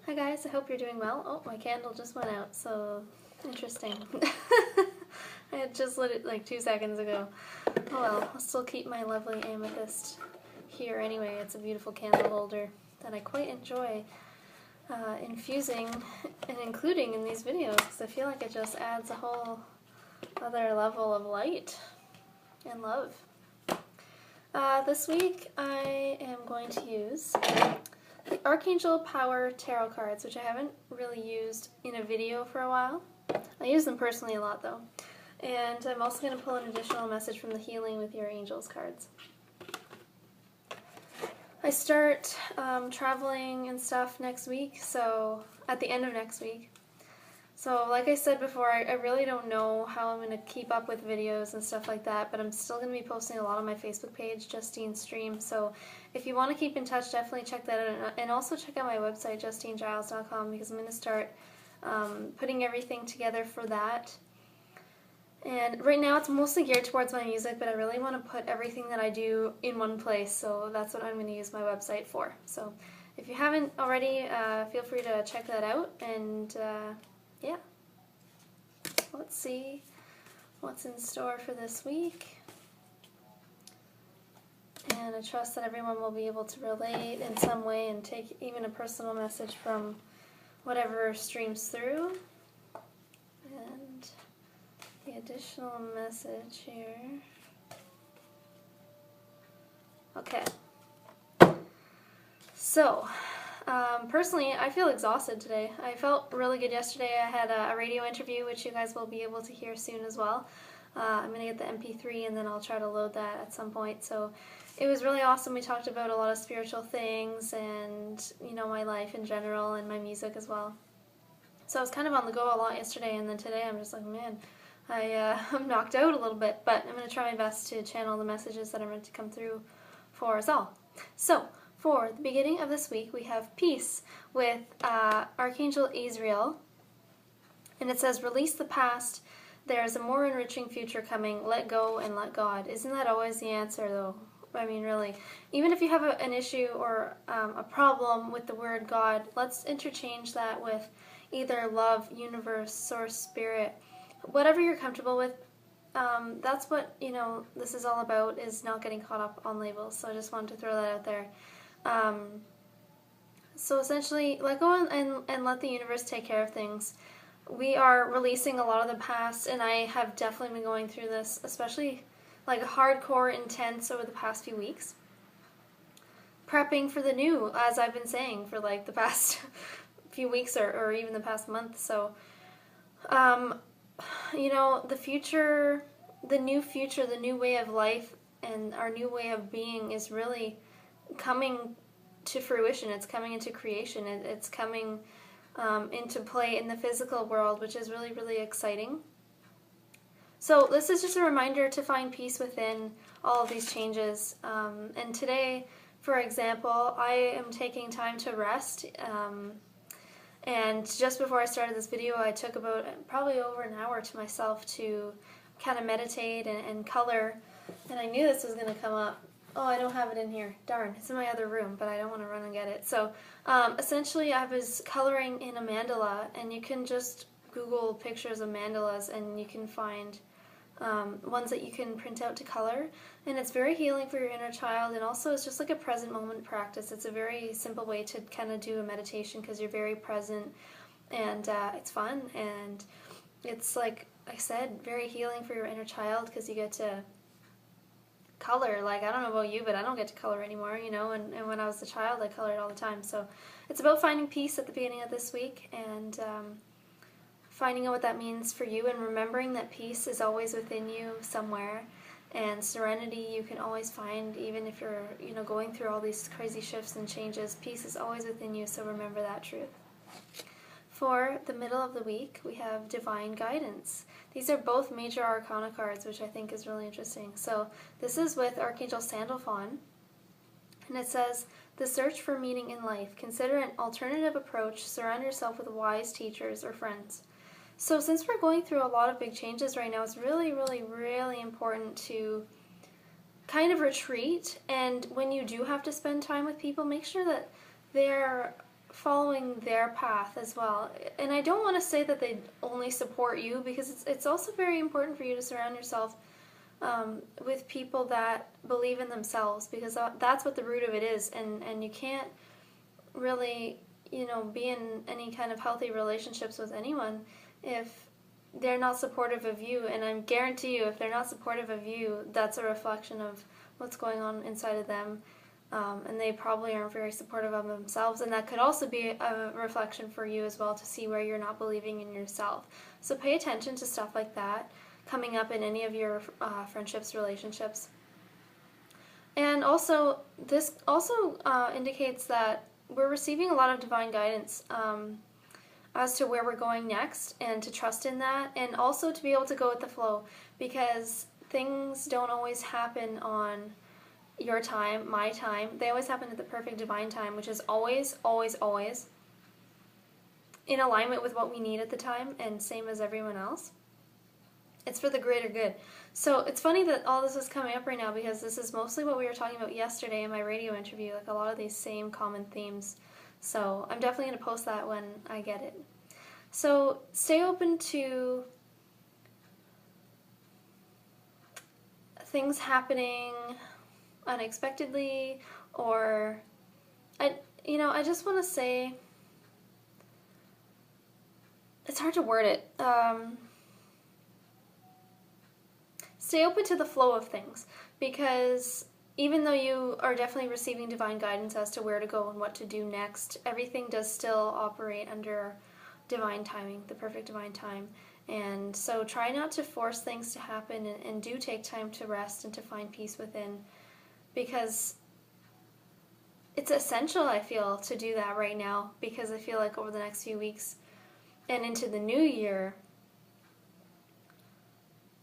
Hi guys, I hope you're doing well. Oh, my candle just went out, so interesting. I had just lit it like 2 seconds ago. Oh well, I'll still keep my lovely amethyst here anyway. It's a beautiful candle holder that I quite enjoy infusing and including in these videos because I feel like it just adds a whole other level of light and love. This week I am going to use the Archangel Power Tarot cards, which I haven't really used in a video for a while. I use them personally a lot though. And I'm also going to pull an additional message from the Healing with Your Angels cards. I start traveling and stuff next week, so at the end of next week. So like I said before, I really don't know how I'm going to keep up with videos and stuff like that, but I'm still going to be posting a lot on my Facebook page, Justine Stream. So if you want to keep in touch, definitely check that out. And also check out my website, justinegiles.com, because I'm going to start putting everything together for that. And right now it's mostly geared towards my music, but I really want to put everything that I do in one place, so that's what I'm going to use my website for. So if you haven't already, feel free to check that out, and yeah. Let's see what's in store for this week. And I trust that everyone will be able to relate in some way and take even a personal message from whatever streams through. And the additional message here. Okay. So, personally, I feel exhausted today. I felt really good yesterday. I had a radio interview, which you guys will be able to hear soon as well. I'm going to get the MP3 and then I'll try to load that at some point. So it was really awesome. We talked about a lot of spiritual things and, you know, my life in general and my music as well. So I was kind of on the go a lot yesterday, and then today I'm just like, man, I'm knocked out a little bit, but I'm going to try my best to channel the messages that are meant to come through for us all. So, for the beginning of this week, we have Peace with Archangel Azrael, and it says, release the past, there is a more enriching future coming, let go and let God. Isn't that always the answer though? I mean, really. Even if you have an issue or a problem with the word God, let's interchange that with either love, universe, source, spirit, whatever you're comfortable with. That's what, you know, this is all about, is not getting caught up on labels. So I just wanted to throw that out there. So essentially, let go and let the universe take care of things. We are releasing a lot of the past, and I have definitely been going through this, especially like hardcore intense over the past few weeks. Prepping for the new, as I've been saying for like the past few weeks or even the past month. So, you know, the future, the new way of life and our new way of being is really coming to fruition. It's coming into creation. It's coming into play in the physical world, which is really, really exciting. So this is just a reminder to find peace within all of these changes. And today, for example, I am taking time to rest. And just before I started this video, I took about probably over an hour to myself to kind of meditate and color. And I knew this was going to come up. Oh, I don't have it in here. Darn, it's in my other room, but I don't want to run and get it. So essentially I was coloring in a mandala, and you can just Google pictures of mandalas and you can find ones that you can print out to color. And it's very healing for your inner child, and also it's just like a present moment practice. It's a very simple way to kind of do a meditation because you're very present, and it's fun, and it's, like I said, very healing for your inner child because you get to color. Like, I don't know about you, but I don't get to color anymore, you know, and when I was a child I colored all the time. So it's about finding peace at the beginning of this week, and finding out what that means for you, and remembering that peace is always within you somewhere, and serenity you can always find even if you're, you know, going through all these crazy shifts and changes. Peace is always within you, so remember that truth. For the middle of the week, we have Divine Guidance. These are both major arcana cards, which I think is really interesting. So this is with Archangel Sandalphon, and it says, the search for meaning in life. Consider an alternative approach. Surround yourself with wise teachers or friends. So since we're going through a lot of big changes right now, it's really, really, really important to kind of retreat. And when you do have to spend time with people, make sure that they're following their path as well. And I don't want to say that they only support you, because it's also very important for you to surround yourself with people that believe in themselves, because that's what the root of it is. And you can't really, be in any kind of healthy relationships with anyone if they're not supportive of you. And I guarantee you, if they're not supportive of you, that's a reflection of what's going on inside of them. And they probably aren't very supportive of themselves, and that could also be a reflection for you as well, to see where you're not believing in yourself. So pay attention to stuff like that coming up in any of your friendships, relationships. And also, this also indicates that we're receiving a lot of divine guidance as to where we're going next, and to trust in that, and also to be able to go with the flow, because things don't always happen on your time, my time. They always happen at the perfect divine time, which is always, always, always in alignment with what we need at the time, and same as everyone else. It's for the greater good. So it's funny that all this is coming up right now, because this is mostly what we were talking about yesterday in my radio interview, like a lot of these same common themes. So I'm definitely going to post that when I get it. So stay open to things happening unexpectedly, or I just want to say, it's hard to word it. Stay open to the flow of things, because even though you are definitely receiving divine guidance as to where to go and what to do next, everything does still operate under divine timing, the perfect divine time. And so try not to force things to happen, and do take time to rest and to find peace within, because it's essential, I feel, to do that right now, because I feel like over the next few weeks and into the new year,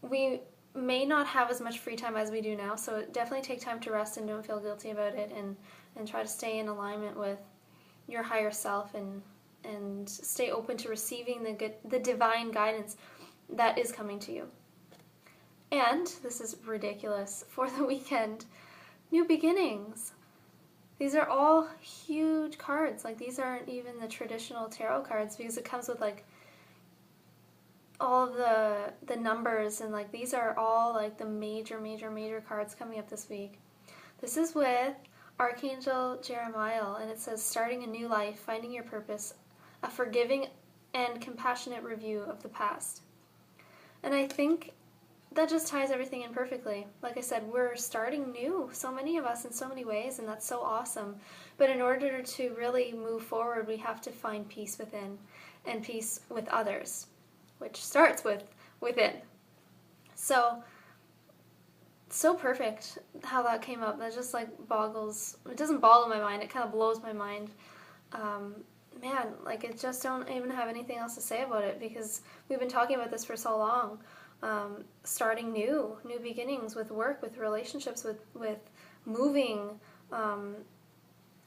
we may not have as much free time as we do now. So definitely take time to rest, and don't feel guilty about it, and try to stay in alignment with your higher self, and stay open to receiving the divine guidance that is coming to you. And this is ridiculous, for the weekend, new beginnings. These are all huge cards. Like, these aren't even the traditional tarot cards, because it comes with like all of the numbers, and like these are all like the major cards coming up this week. This is with Archangel Jeremiah, and it says, starting a new life, finding your purpose, a forgiving and compassionate review of the past. And I think that just ties everything in perfectly. Like I said, we're starting new, so many of us, in so many ways, and that's so awesome. But in order to really move forward, we have to find peace within, and peace with others, which starts within. So perfect how that came up. That just like boggles, it doesn't boggle my mind, it kind of blows my mind. Man, like, I just don't even have anything else to say about it, because we've been talking about this for so long. Starting new beginnings with work, with relationships, with moving,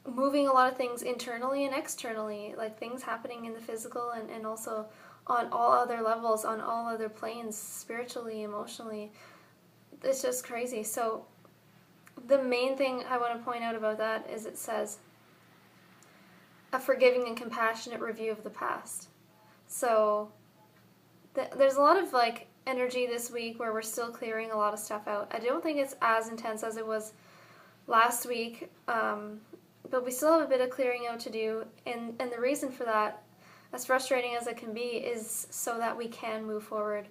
moving a lot of things internally and externally, like things happening in the physical, and also on all other levels, on all other planes, spiritually, emotionally. It's just crazy. So the main thing I want to point out about that is, it says, a forgiving and compassionate review of the past. So there's a lot of like energy this week where we're still clearing a lot of stuff out. I don't think it's as intense as it was last week, but we still have a bit of clearing out to do. And the reason for that, as frustrating as it can be, is so that we can move forward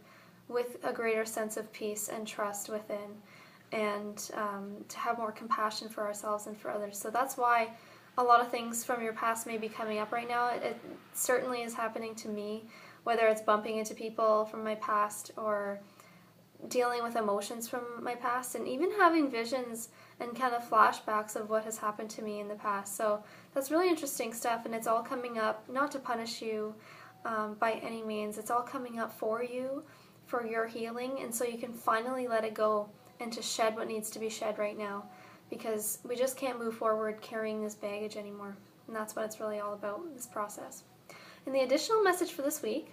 with a greater sense of peace and trust within, and to have more compassion for ourselves and for others. So that's why a lot of things from your past may be coming up right now. It certainly is happening to me, whether it's bumping into people from my past, or dealing with emotions from my past, and even having visions and kind of flashbacks of what has happened to me in the past. So that's really interesting stuff, and it's all coming up not to punish you by any means. It's all coming up for you, for your healing, and so you can finally let it go and to shed what needs to be shed right now, because we just can't move forward carrying this baggage anymore. And that's what it's really all about, this process. And the additional message for this week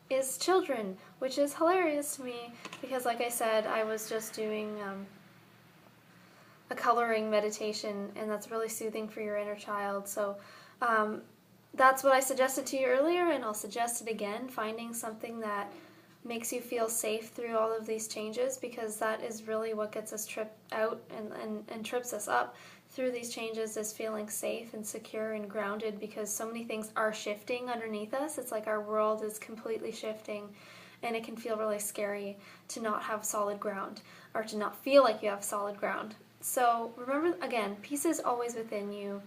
is children, which is hilarious to me, because like I said, I was just doing a coloring meditation, and that's really soothing for your inner child. So that's what I suggested to you earlier, and I'll suggest it again, finding something that makes you feel safe through all of these changes, because that is really what gets us tripped out and trips us up through these changes, is feeling safe and secure and grounded, because so many things are shifting underneath us. It's like our world is completely shifting, and it can feel really scary to not have solid ground, or to not feel like you have solid ground. So remember, again, peace is always within you.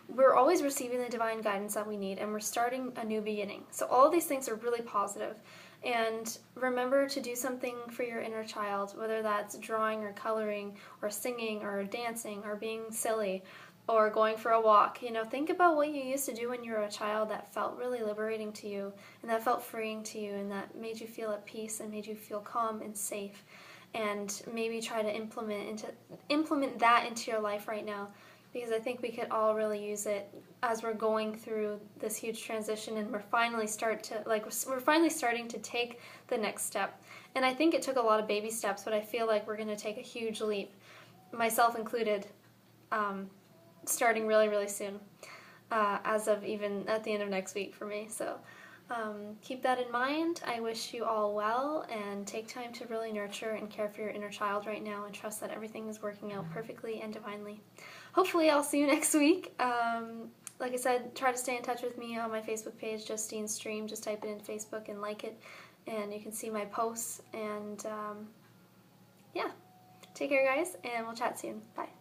We're always receiving the divine guidance that we need, and we're starting a new beginning. So all of these things are really positive. And remember to do something for your inner child, whether that's drawing or coloring or singing or dancing or being silly or going for a walk. You know, think about what you used to do when you were a child that felt really liberating to you, and that felt freeing to you, and that made you feel at peace and made you feel calm and safe. And maybe try to implement that into your life right now, because I think we could all really use it as we're going through this huge transition, and we're finally starting to take the next step. And I think it took a lot of baby steps, but I feel like we're going to take a huge leap, myself included, starting really, really soon, as of even at the end of next week for me. So keep that in mind. I wish you all well, and take time to really nurture and care for your inner child right now, and trust that everything is working out perfectly and divinely. Hopefully I'll see you next week. Like I said, try to stay in touch with me on my Facebook page, Justine Stream. Just type it in Facebook and like it, and you can see my posts. And yeah, take care guys, and we'll chat soon. Bye.